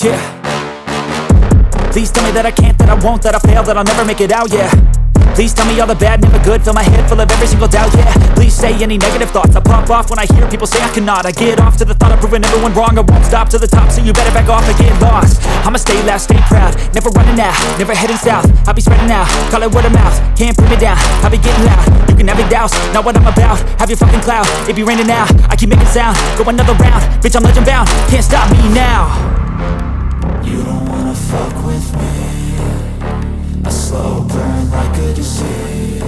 Yeah. Please tell me that I can't, that I won't, that I fail, that I'll never make it out, yeah. Please tell me all the bad, never good, fill my head full of every single doubt, yeah. Please say any negative thoughts, I pop off when I hear people say I cannot. I get off to the thought of proving everyone wrong, I won't stop to the top, so you better back off and get lost. I'ma stay loud, stay proud, never running out, never heading south. I'll be spreading out, call it word of mouth, can't put me down, I'll be getting loud. You can have your doubts, not what I'm about, have your fucking clout. It be raining now, I keep making sound, go another round, bitch I'm legend bound, can't stop me now. You don't wanna fuck with me, a slow burn like a disease.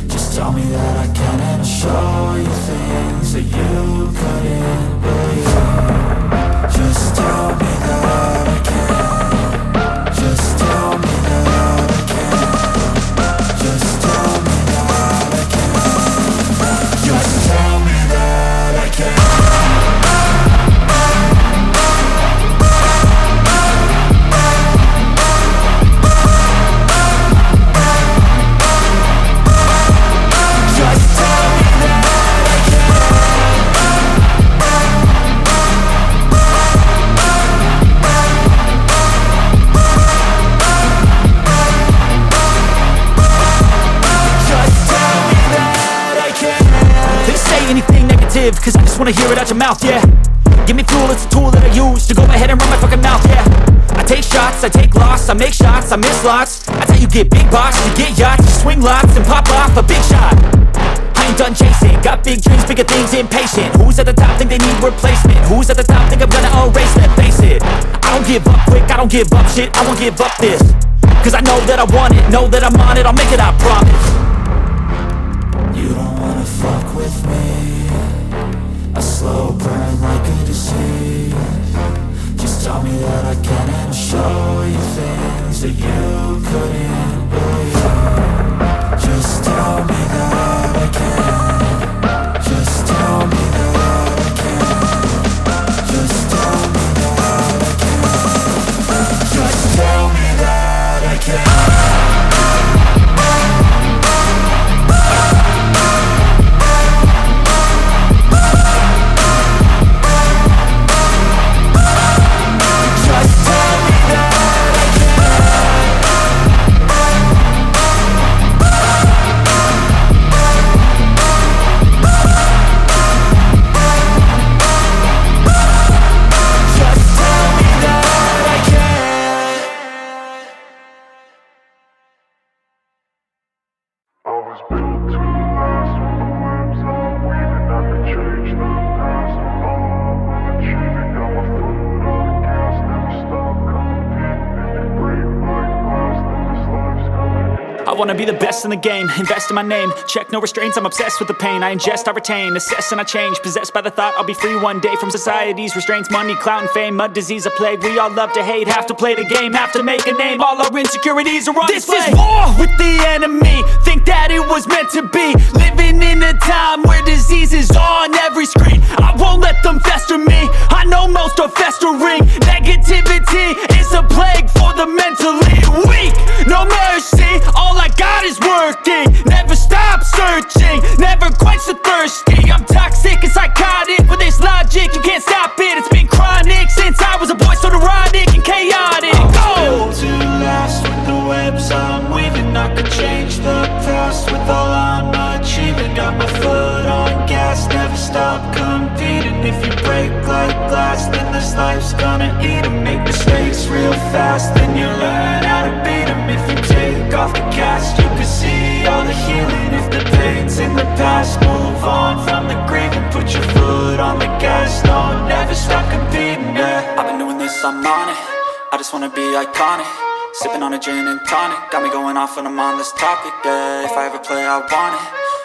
Just tell me that I can and I'll show you things that you couldn't believe. Just tell me that I can. Just tell me that I can. Just tell me that I can. Just tell me that I can. Cause I just wanna hear it out your mouth, yeah. Give me fuel, it's a tool that I use to go ahead and run my fucking mouth, yeah. I take shots, I take loss, I make shots, I miss lots. That's how you get big boss, you get yachts, you swing lots and pop off a big shot. I ain't done chasing, got big dreams, bigger things, impatient. Who's at the top think they need replacement? Who's at the top think I'm gonna erase them? Face it, I don't give up quick, I don't give up shit, I won't give up this. Cause I know that I want it, know that I'm on it, I'll make it, I promise. You don't wanna fuck with me, a slow burn like a disease. Just tell me that I can and I'll show you things that you couldn't believe. Just tell me that I can. Just tell me that I can. Just tell me that I can. Just tell me that I can. I wanna be the best in the game, invest in my name. Check no restraints, I'm obsessed with the pain. I ingest, I retain, assess and I change. Possessed by the thought I'll be free one day from society's restraints. Money, clout and fame, mud, disease, a plague. We all love to hate, have to play the game, have to make a name. All our insecurities are on display. This is war with the enemy, think that it was meant to be. Living in a time where disease is on every screen. I won't let them fester me, I know most are festering. Negativity is a plague for the mentally weak. No mercy, all I got is working. Never stop searching, never quench the thirsty. I'm toxic and psychotic with this logic, you can't stop it. It's been chronic since I was a boy, so neurotic and chaotic. I'm built to last with the webs I'm weaving. I could change the past with all I'm achieving. Got my foot on gas, never stop competing. If you break like glass, then this life's gonna eat 'em. Make mistakes real fast, then you learn how to beat 'em. If you take off the cast, you can see all the healing. If the pain's in the past, move on from the grave and put your foot on the gas. No, never stop competing, yeah. I've been doing this, I'm on it, I just wanna be iconic. Sipping on a gin and tonic, got me going off when I'm on this topic, yeah. If I ever play, I want it,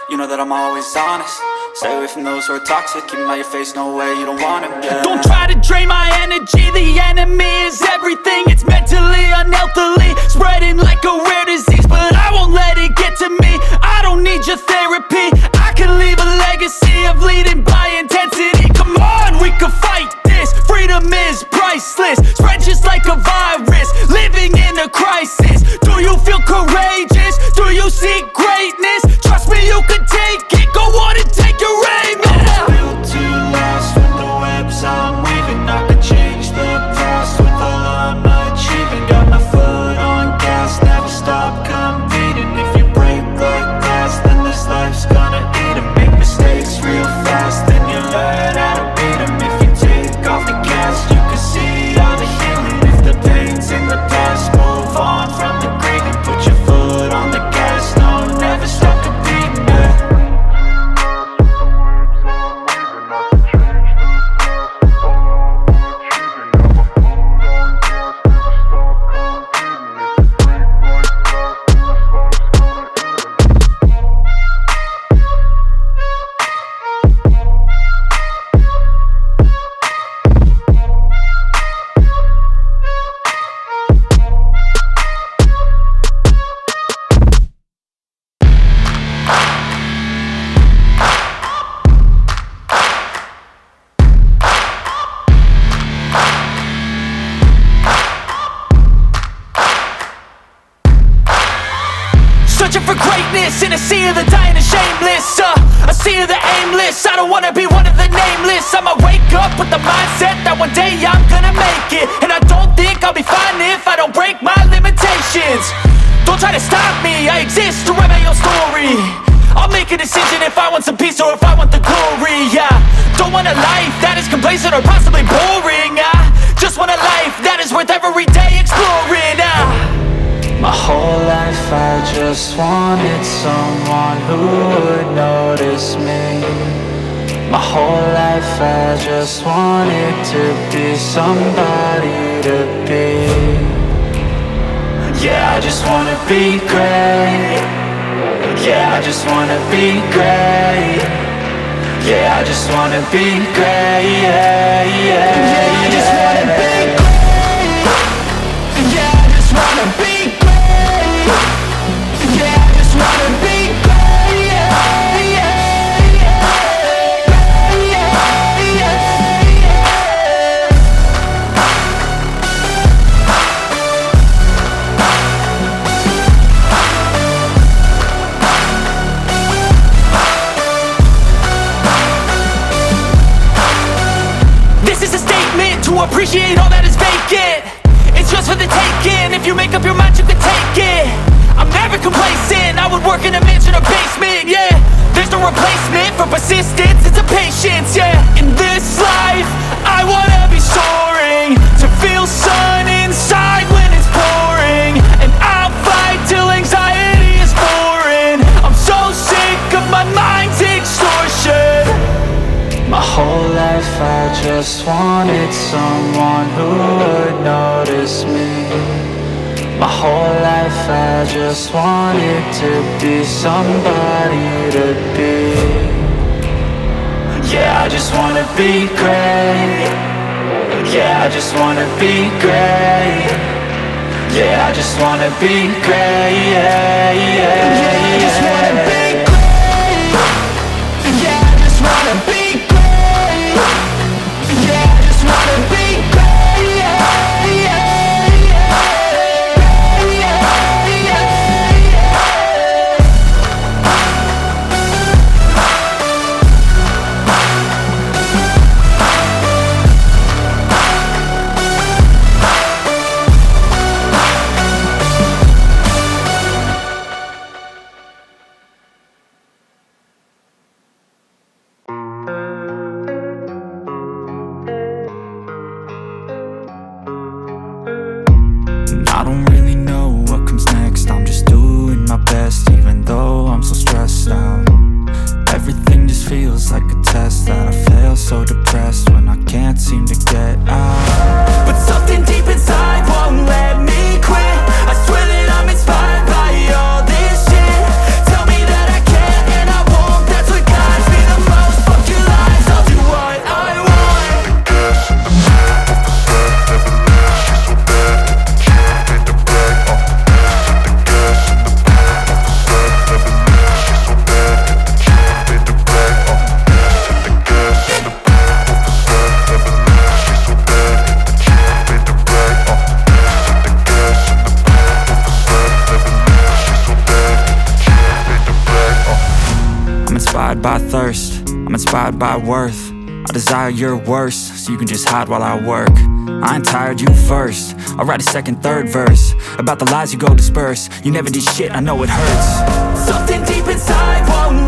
you know that I'm always honest. Stay away from those who are toxic, keep them out your face, no way, you don't want them, yeah. Don't try to drain my energy, the enemy is everything. It's mentally, unhealthily, spreading like a rare disease. But I won't let it get to me, I don't need your therapy. I can leave a legacy of leading by intensity. Come on, we can fight this, freedom is priceless. Spread just like a virus, living in a crisis. Do you feel courageous? Do you seek greatness? Trust me, you can take it, go on and take your aim, yeah. I'm built to last with the webs I'm weaving. I could change the past with in a sea of the dying and shameless, a sea of the aimless. I don't wanna be one of the nameless. I'ma wake up with the mindset that one day I'm gonna make it. And I don't think I'll be fine if I don't break my limitations. Don't try to stop me, I exist to write my own story. I'll make a decision if I want some peace or if I want the glory, yeah. Don't want a life that is complacent or possibly boring, just want a life that is worth every day exploring, My whole life I just wanted someone who would notice me. My whole life I just wanted to be somebody to be. Yeah, I just wanna be great. Yeah, I just wanna be great. Yeah, I just wanna be great. Yeah, yeah, yeah, I just wanna be great. Yeah, I just wanna be great. Yeah, I just wanna be great. Yeah, yeah, yeah, yeah, yeah, yeah. This is a statement to appreciate all that is vacant. It's just for the taking. If you make up your mind, you can take it. I'm never complacent. I would work in a mansion or basement, yeah. There's no replacement for persistence, it's a patience, yeah. In this life, I wanna be soaring, to feel sun inside when it's pouring. And I'll fight till anxiety is foreign. I'm so sick of my mind's extortion. My whole life I just wanted someone who would notice me. My whole life I just wanted to be somebody to be. Yeah, I just wanna be great. Yeah, I just wanna be great. Yeah, I just wanna be great. Yeah, yeah, yeah, I just wanna be great. Yeah, I just wanna be great. Yeah, I just wanna be great. Yeah, yeah, yeah, yeah, yeah, yeah. I don't really know what comes next. I'm just doing my best, even though I'm so stressed out. Everything just feels like a test that I fail, so depressed when I can't seem to get out. But something deep inside won't let me quit. I swear that I'm inspired by all this shit. Tell me that I can't and I won't. That's what guides me the most. Fuck your lies, I'll do what I want. Inspired by thirst, I'm inspired by worth. I desire your worst, so you can just hide while I work. I ain't tired, you first. I'll write a second, third verse about the lies you go disperse. You never did shit, I know it hurts. Something deep inside won't